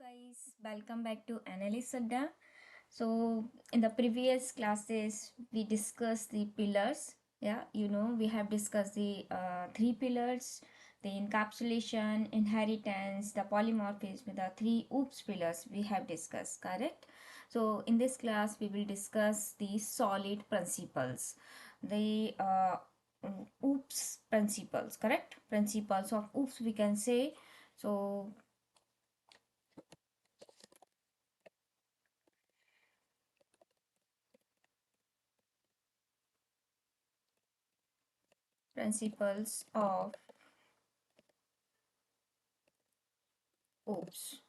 guys, welcome back to Analyst Adda. So, in the previous classes, we discussed the pillars. Yeah, we have discussed the three pillars, the encapsulation, inheritance, the polymorphism, the three OOPS pillars we have discussed, correct? So, in this class, we will discuss the solid principles, the OOPS principles, correct? Principles of OOPS, we can say. So, principles of OOPS.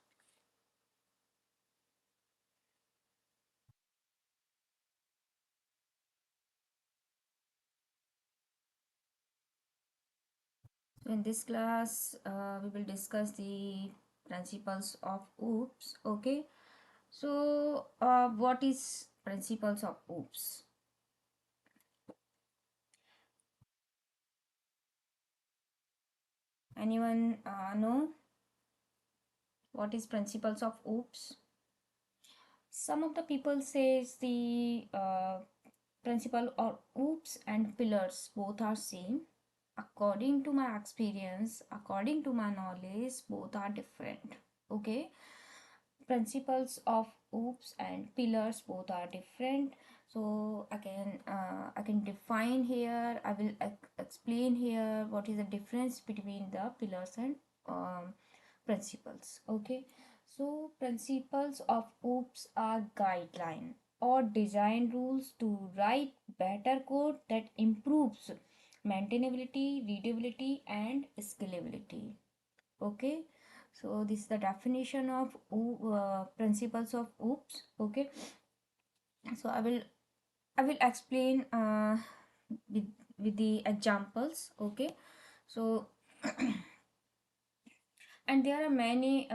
So in this class, we will discuss the principles of OOPS. Okay. So what is principles of OOPS? Anyone know what is principles of OOPS? Some of the people says the principle or OOPS and pillars both are same. According to my experience, according to my knowledge, both are different. Okay, principles of OOPS and pillars both are different. So I can define here. I will explain here what is the difference between the pillars and principles. Okay, so principles of OOPS are guideline or design rules to write better code that improves maintainability, readability, and scalability. Okay, so this is the definition of principles of OOPS. Okay, so I will explain with with the examples. Okay, so and there are many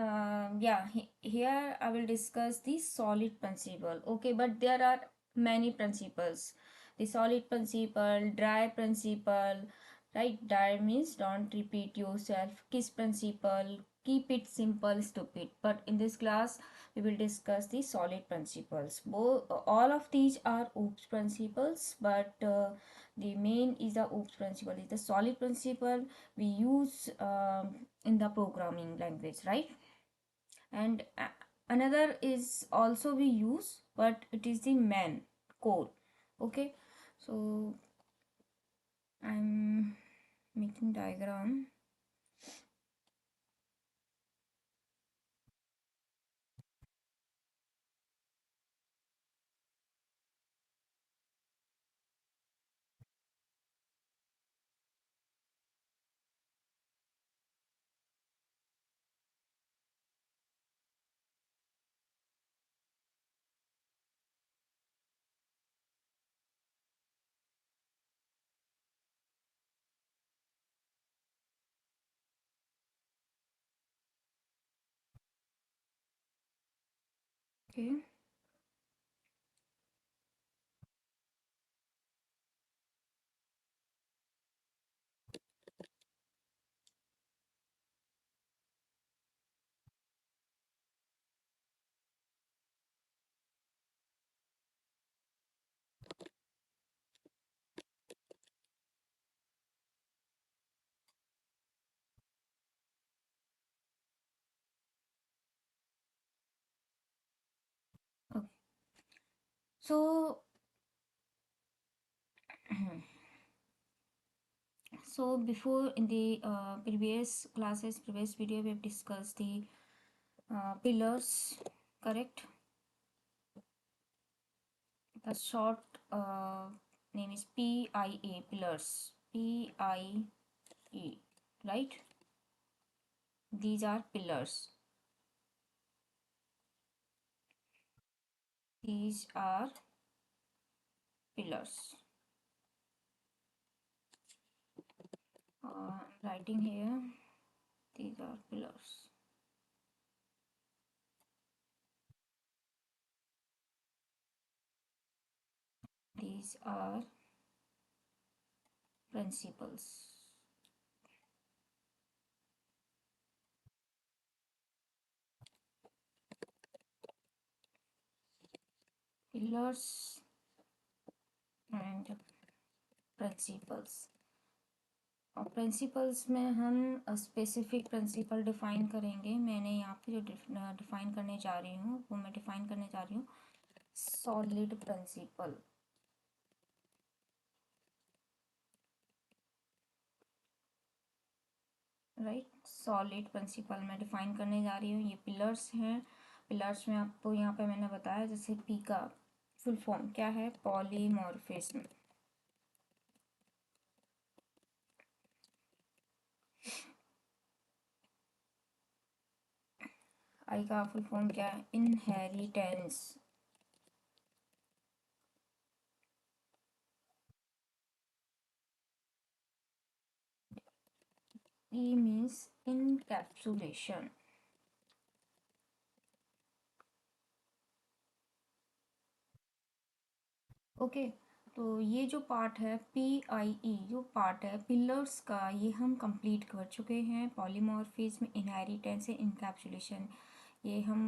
here I will discuss the solid principle. Okay, but there are many principles. The solid principle, dry principle, right? Dry means don't repeat yourself. Kiss principle, keep it simple, stupid. But in this class we will discuss the solid principles. Both all of these are OOPS principles, but the main is the OOPS principle, is the solid principle we use in the programming language, right? And another is also we use, but it is the main core. Okay, so I'm making diagram. Okay, okay. So so before in the previous classes, previous video, we have discussed the pillars, correct? The short name is PIA, pillars. PIA, right? These are pillars. These are pillars. Writing here, these are pillars. These are principles. Pillars and principles. और principles में हम specific principal define करेंगे। मैंने यहाँ पे जो define करने जा रही हूँ वो मैं डिफाइन करने जा रही हूँ solid principle. Right, solid principle मैं डिफाइन करने जा रही हूँ। ये पिलर्स हैं। पिलर्स में आपको यहाँ पे मैंने बताया, जैसे पी का फुल फॉर्म क्या है, पॉलीमॉर्फिज्म। आई का फुल फॉर्म क्या है, inheritance. E means encapsulation. Okay, तो ये जो पार्ट है PIE, जो पार्ट है पिलर्स का, ये हम कंप्लीट कर चुके हैं। पॉलीमॉर्फिज्म, इनहेरिटेंस, इनकैप्सुलेशन, ये हम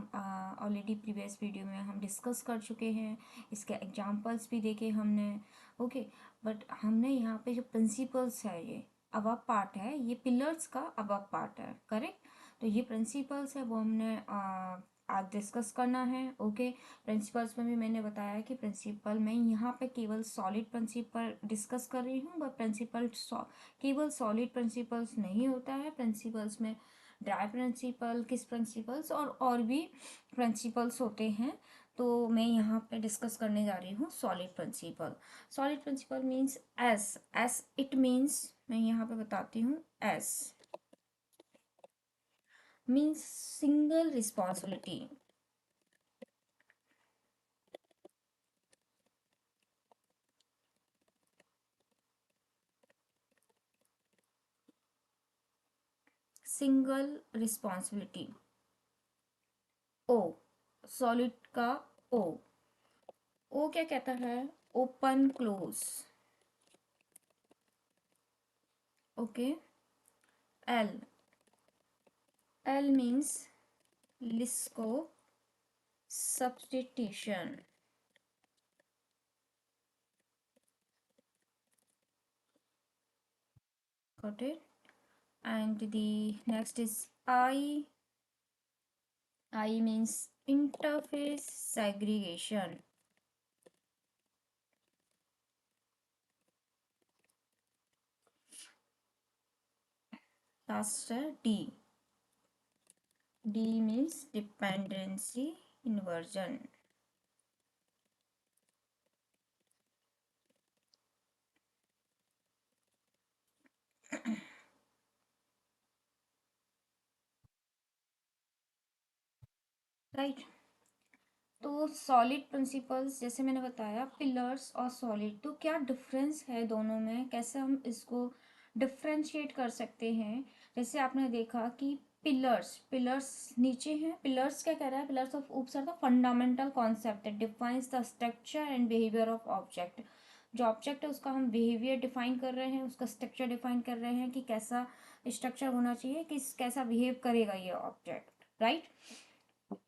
ऑलरेडी प्रीवियस वीडियो में हम डिस्कस कर चुके हैं। इसके एग्जांपल्स भी देखे हमने। ओके, बट हमने यहाँ पे जो प्रिंसिपल्स है, ये अबव पार्ट है, ये पिलर्स का अबव पार्ट है, करेक्ट। तो ये प्रिंसिपल्स है वो हमने आज डिस्कस करना है। ओके, प्रिंसिपल्स में भी मैंने बताया कि प्रिंसिपल मैं यहाँ पे केवल सॉलिड प्रिंसिपल डिस्कस कर रही हूँ, बट प्रिंसिपल केवल सॉलिड प्रिंसिपल्स नहीं होता है। प्रिंसिपल्स में ड्राई प्रिंसिपल, किस प्रिंसिपल्स और भी प्रिंसिपल्स होते हैं। तो मैं यहाँ पे डिस्कस करने जा रही हूँ solid principle. Solid principle means S. S it means, मैं यहाँ पे बताती हूँ, S means single responsibility. Single responsibility. O, solid का ओ। ओ क्या कहता है, open close. Okay, L, L means Liskov substitution. Got it? And the next is I. I means interface segregation. Last D. D means dependency inversion. Right, तो solid principles जैसे मैंने बताया, pillars और solid, तो क्या डिफरेंस है दोनों में, कैसे हम इसको डिफ्रेंशिएट कर सकते हैं। जैसे आपने देखा कि पिलर्स, पिलर्स नीचे हैं। पिलर्स क्या कह रहा है, pillars of OOPs are the fundamental concept that defines the structure and behaviour of object. जो ऑब्जेक्ट है उसका हम बिहेवियर डिफाइन कर रहे हैं, उसका स्ट्रक्चर डिफाइन कर रहे हैं कि कैसा स्ट्रक्चर होना चाहिए, किस कैसा बिहेव करेगा ये ऑब्जेक्ट, राइट।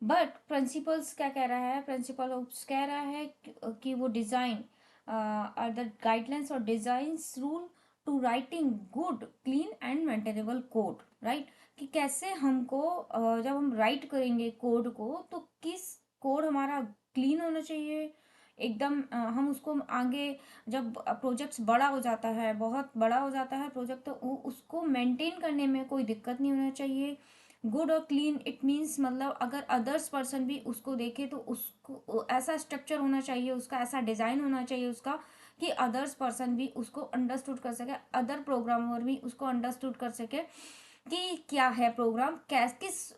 बट प्रिंसिपल्स क्या कह रहा है, प्रिंसिपल कह रहा है कि वो डिजाइन आर द गाइडलाइंस और designs rule to writing good, clean and maintainable code, right. कि कैसे हमको जब हम राइट करेंगे कोड को, तो किस कोड हमारा क्लीन होना चाहिए एकदम। हम उसको आगे जब प्रोजेक्ट्स बड़ा हो जाता है, बहुत बड़ा हो जाता है प्रोजेक्ट, तो उसको मेंटेन करने में कोई दिक्कत नहीं होना चाहिए। गुड और क्लीन इट मीन्स, मतलब अगर अदर्स पर्सन भी उसको देखे तो उसको ऐसा स्ट्रक्चर होना चाहिए, उसका ऐसा डिज़ाइन होना चाहिए उसका, कि अदर्स पर्सन भी उसको अंडरस्टूड कर सके, अदर प्रोग्रामर भी उसको अंडरस्टूड कर सके कि क्या है प्रोग्राम, किस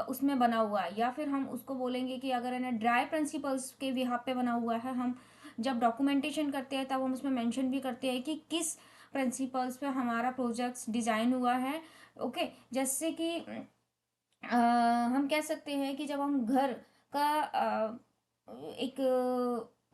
उसमें बना हुआ है। या फिर हम उसको बोलेंगे कि अगर है ड्राई प्रिंसिपल्स के यहाँ पे बना हुआ है, हम जब डॉक्यूमेंटेशन करते हैं तब हम उसमें मेंशन भी करते हैं कि किस प्रिंसिपल्स पे हमारा प्रोजेक्ट डिज़ाइन हुआ है। ओके, जैसे कि हम कह सकते हैं कि जब हम घर का एक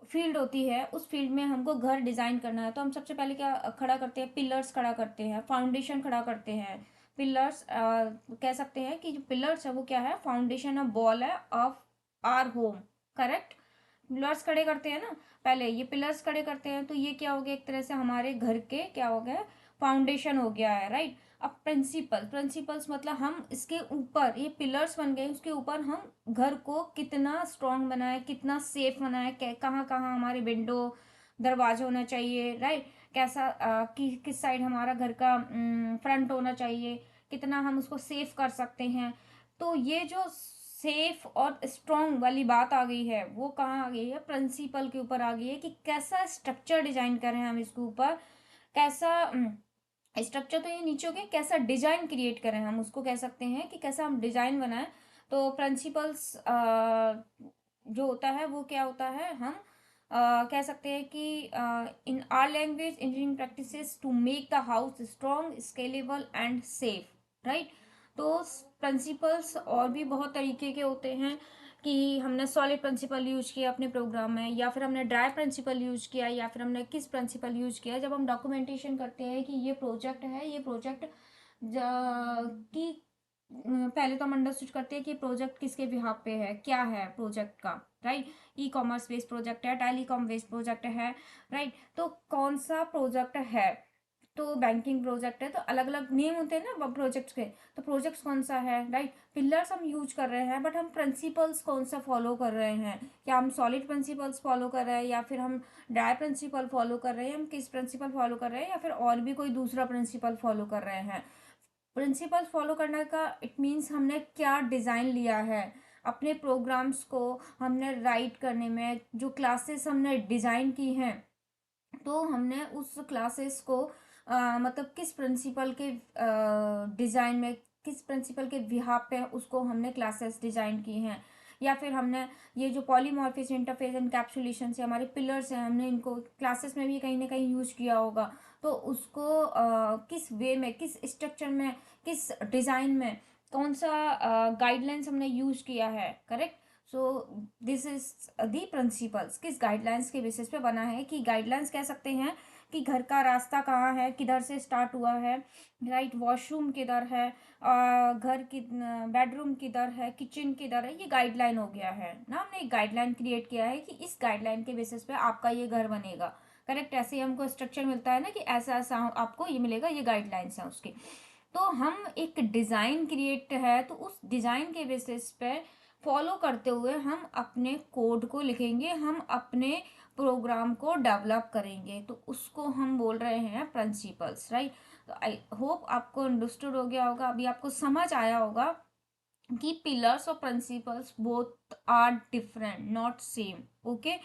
फील्ड होती है, उस फील्ड में हमको घर डिज़ाइन करना है, तो हम सबसे पहले क्या खड़ा करते हैं, पिलर्स खड़ा करते हैं, फाउंडेशन खड़ा करते हैं। पिलर्स कह सकते हैं कि जो पिलर्स है वो क्या है, फाउंडेशन ऑफ वॉल है of our home, correct. Pillars खड़े करते हैं ना, पहले ये पिलर्स खड़े करते हैं, तो ये क्या हो गया, एक तरह से हमारे घर के क्या हो गया, फाउंडेशन हो गया है, राइट। अब प्रिंसिपल्स मतलब हम इसके ऊपर, ये पिलर्स बन गए, उसके ऊपर हम घर को कितना स्ट्रांग बनाए, कितना सेफ बनाए, कहाँ कहाँ हमारे विंडो दरवाजा होना चाहिए, राइट। कैसा किस साइड हमारा घर का फ्रंट होना चाहिए, कितना हम उसको सेफ कर सकते हैं। तो ये जो सेफ और स्ट्रॉन्ग वाली बात आ गई है, वो कहाँ आ गई है, प्रिंसिपल के ऊपर आ गई है, कि कैसा स्ट्रक्चर डिजाइन करें हम इसके ऊपर, कैसा स्ट्रक्चर तो ये नीचे हो गया, कैसा डिजाइन क्रिएट करें हम, उसको कह सकते हैं कि कैसा हम डिजाइन बनाएं। तो प्रिंसिपल्स जो होता है वो क्या होता है, हम कह सकते हैं कि इन are language engineering practices to make the house strong, scalable and safe, right. तो प्रिंसिपल्स और भी बहुत तरीके के होते हैं, कि हमने सॉलिड प्रिंसिपल यूज किया अपने प्रोग्राम में, या फिर हमने ड्राई प्रिंसिपल यूज किया, या फिर हमने किस प्रिंसिपल यूज किया। जब हम डॉक्यूमेंटेशन करते हैं कि ये प्रोजेक्ट है, ये प्रोजेक्ट की पहले तो हम अंडरस्टूड करते हैं कि प्रोजेक्ट किसके बिहाफ पे है, क्या है प्रोजेक्ट का, right. E commerce based project है, टेलीकॉम बेस्ड प्रोजेक्ट है, राइट। तो कौन सा प्रोजेक्ट है, तो बैंकिंग प्रोजेक्ट है, तो अलग अलग नेम होते हैं ना प्रोजेक्ट्स के, तो प्रोजेक्ट्स कौन सा है, राइट। पिलर्स हम यूज कर रहे हैं, बट हम प्रिंसिपल्स कौन सा फॉलो कर रहे हैं, क्या हम सॉलिड प्रिंसिपल्स फॉलो कर रहे हैं, या फिर हम ड्राई प्रिंसिपल फॉलो कर रहे हैं, हम किस प्रिंसिपल फॉलो कर रहे हैं, या फिर और भी कोई दूसरा प्रिंसिपल फॉलो कर रहे हैं। प्रिंसिपल फॉलो करने का इट मीन्स हमने क्या डिज़ाइन लिया है अपने प्रोग्राम्स को, हमने राइट करने में जो क्लासेस हमने डिज़ाइन की हैं, तो हमने उस क्लासेस को मतलब किस प्रिंसिपल के डिज़ाइन में, किस प्रिंसिपल के बिहाफ पे उसको हमने क्लासेस डिज़ाइन की हैं। या फिर हमने ये जो पॉलीमॉर्फिक इंटरफेस एनकैप्सुलेशन से हमारे पिलर्स हैं, हमने इनको क्लासेस में भी कहीं ना कहीं यूज किया होगा। तो उसको किस वे में, किस स्ट्रक्चर में, किस डिज़ाइन में, कौन सा गाइडलाइंस हमने यूज किया है, correct. So this is the principles, किस गाइडलाइंस के बेसिस पे बना है, कि गाइडलाइंस कह सकते हैं कि घर का रास्ता कहाँ है, किधर से स्टार्ट हुआ है, राइट। वॉशरूम किधर है, घर की बेडरूम किधर है, किचन किधर है, ये गाइडलाइन हो गया है ना। हमने एक गाइडलाइन क्रिएट किया है कि इस गाइडलाइन के बेसिस पे आपका ये घर बनेगा, करेक्ट। ऐसे ही हमको स्ट्रक्चर मिलता है ना, कि ऐसा ऐसा आपको ये मिलेगा, ये गाइडलाइंस हैं उसके। तो हम एक डिज़ाइन क्रिएट है, तो उस डिज़ाइन के बेसिस पे फॉलो करते हुए हम अपने कोड को लिखेंगे, हम अपने प्रोग्राम को डेवलप करेंगे, तो उसको हम बोल रहे हैं प्रिंसिपल्स, राइट। तो आई होप आपको अंडरस्टूड हो गया होगा, अभी आपको समझ आया होगा कि पिलर्स और principles both are different, not same, okay.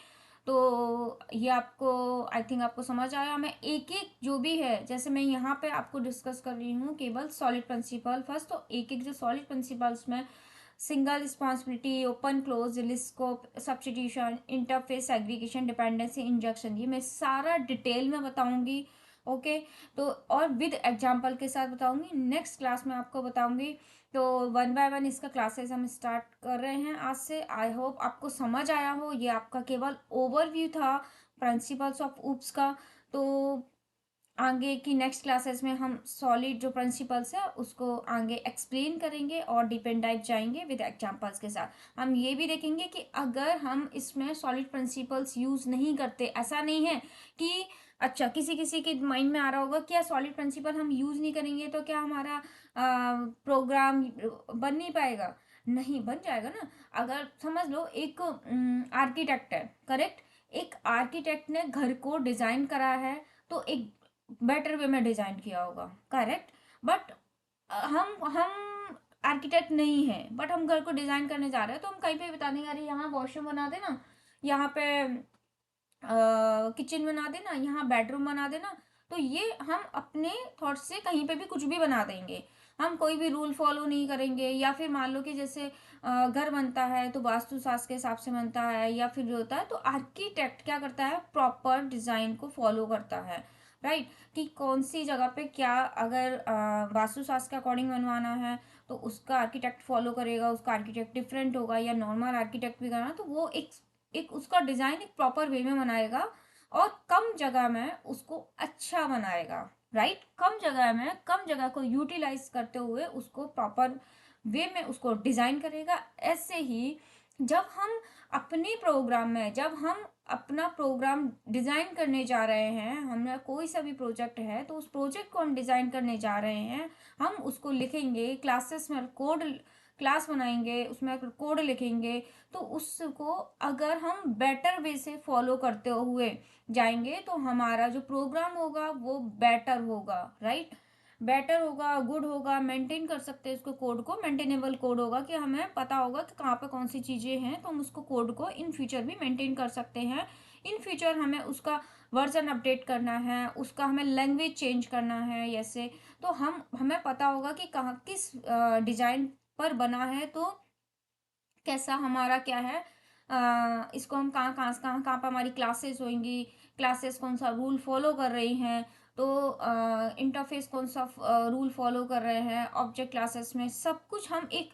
तो ये आपको, आई थिंक आपको समझ आया। मैं एक एक जो भी है, जैसे मैं यहाँ पे आपको डिस्कस कर रही हूँ केवल सॉलिड प्रिंसिपल फर्स्ट, तो एक एक जो सॉलिड प्रिंसिपल्स में single responsibility, open close, Liskov, substitution, interface aggregation, dependency, injection, ये मैं सारा डिटेल में बताऊंगी, ओके। तो और विद एग्जाम्पल के साथ बताऊंगी, नेक्स्ट क्लास में आपको बताऊंगी। तो वन बाय वन इसका क्लासेस हम स्टार्ट कर रहे हैं आज से। आई होप आपको समझ आया हो, ये आपका केवल ओवरव्यू था प्रिंसिपल्स ऑफ ऊप्स का। तो आगे की नेक्स्ट क्लासेस में हम सॉलिड जो प्रिंसिपल्स है उसको आगे एक्सप्लेन करेंगे और डिपेंड टाइप जाएंगे विद एग्जांपल्स के साथ। हम ये भी देखेंगे कि अगर हम इसमें सॉलिड प्रिंसिपल्स यूज़ नहीं करते, ऐसा नहीं है कि अच्छा किसी किसी के माइंड में आ रहा होगा क्या सॉलिड प्रिंसिपल हम यूज़ नहीं करेंगे तो क्या हमारा प्रोग्राम बन नहीं पाएगा। नहीं, बन जाएगा ना। अगर समझ लो एक आर्किटेक्ट है, करेक्ट। एक आर्किटेक्ट ने घर को डिज़ाइन करा है, तो एक बेटर वे में डिजाइन किया होगा, करेक्ट। बट हम आर्किटेक्ट नहीं है, बट हम घर को डिजाइन करने जा रहे हैं, तो हम कहीं पे बता देंगे अरे यहाँ वॉशरूम बना देना, यहाँ पे किचन बना देना, यहाँ बेडरूम बना देना। तो ये हम अपने थॉट से कहीं पे भी कुछ भी बना देंगे, हम कोई भी रूल फॉलो नहीं करेंगे। या फिर मान लो कि जैसे घर बनता है तो वास्तुशास्त्र के हिसाब से बनता है, या फिर जो होता है तो आर्किटेक्ट क्या करता है, प्रॉपर डिजाइन को फॉलो करता है, राइट। कि कौन सी जगह पे क्या, अगर वास्तुशास्त्र के अकॉर्डिंग बनवाना है तो उसका आर्किटेक्ट फॉलो करेगा, उसका आर्किटेक्ट डिफरेंट होगा, या नॉर्मल आर्किटेक्ट भी करना तो वो एक एक उसका डिजाइन एक प्रॉपर वे में बनाएगा, और कम जगह में उसको अच्छा बनाएगा, राइट। कम जगह में, कम जगह को यूटिलाइज करते हुए उसको प्रॉपर वे में उसको डिजाइन करेगा। ऐसे ही जब हम अपने प्रोग्राम में जब हम अपना प्रोग्राम डिज़ाइन करने जा रहे हैं, हमारा कोई सा भी प्रोजेक्ट है तो उस प्रोजेक्ट को हम डिज़ाइन करने जा रहे हैं, हम उसको लिखेंगे क्लासेस में, कोड क्लास बनाएंगे, उसमें कोड लिखेंगे, तो उसको अगर हम बेटर वे से फॉलो करते हुए जाएंगे तो हमारा जो प्रोग्राम होगा वो बेटर होगा, राइट। बेटर होगा, गुड होगा, मेंटेन कर सकते हैं उसको, कोड को मेंटेनेबल कोड होगा कि हमें पता होगा कि कहाँ पे कौन सी चीज़ें हैं, तो हम उसको कोड को इन फ्यूचर भी मेंटेन कर सकते हैं। इन फ्यूचर हमें उसका वर्जन अपडेट करना है, उसका हमें लैंग्वेज चेंज करना है, ऐसे तो हमें पता होगा कि कहाँ किस डिज़ाइन पर बना है, तो कैसा हमारा क्या है, इसको हम कहाँ कहाँ कहाँ कहाँ पर हमारी क्लासेस होंगी, क्लासेस कौन सा रूल फॉलो कर रही हैं, तो इंटरफेस कौन सा रूल फॉलो कर रहे हैं ऑब्जेक्ट क्लासेस में, सब कुछ हम एक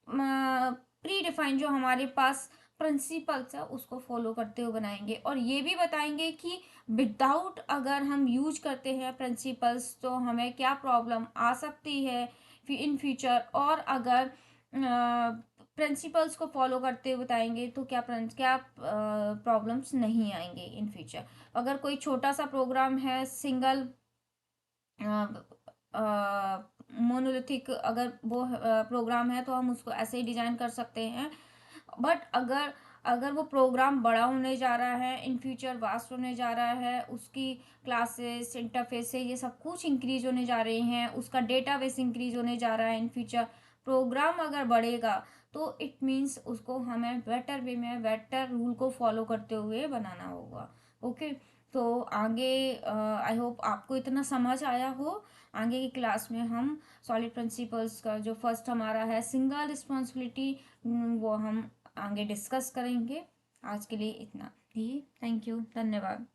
प्री डिफाइन जो हमारे पास प्रिंसिपल्स है उसको फॉलो करते हुए बनाएंगे। और ये भी बताएंगे कि विदाउट अगर हम यूज करते हैं प्रिंसिपल्स तो हमें क्या प्रॉब्लम आ सकती है इन फ्यूचर, और अगर प्रिंसिपल्स को फॉलो करते हुए बताएंगे तो क्या क्या प्रॉब्लम्स नहीं आएंगे इन फ्यूचर। अगर कोई छोटा सा प्रोग्राम है, सिंगल मोनोलिथिक अगर वो प्रोग्राम है तो हम उसको ऐसे ही डिजाइन कर सकते हैं। बट अगर अगर वो प्रोग्राम बड़ा होने जा रहा है, इन फ्यूचर वास्ट होने जा रहा है, उसकी क्लासेस इंटरफेस से ये सब कुछ इंक्रीज होने जा रहे हैं, उसका डेटाबेस इंक्रीज होने जा रहा है इन फ्यूचर, प्रोग्राम अगर बढ़ेगा तो इट मीन्स उसको हमें बेटर वे में बेटर रूल को फॉलो करते हुए बनाना होगा। ओके, तो आगे आई होप आपको इतना समझ आया हो। आगे की क्लास में हम सॉलिड प्रिंसिपल्स का जो फर्स्ट हमारा है सिंगल रिस्पॉन्सिबिलिटी, वो हम आगे डिस्कस करेंगे। आज के लिए इतना ही, थैंक यू, धन्यवाद।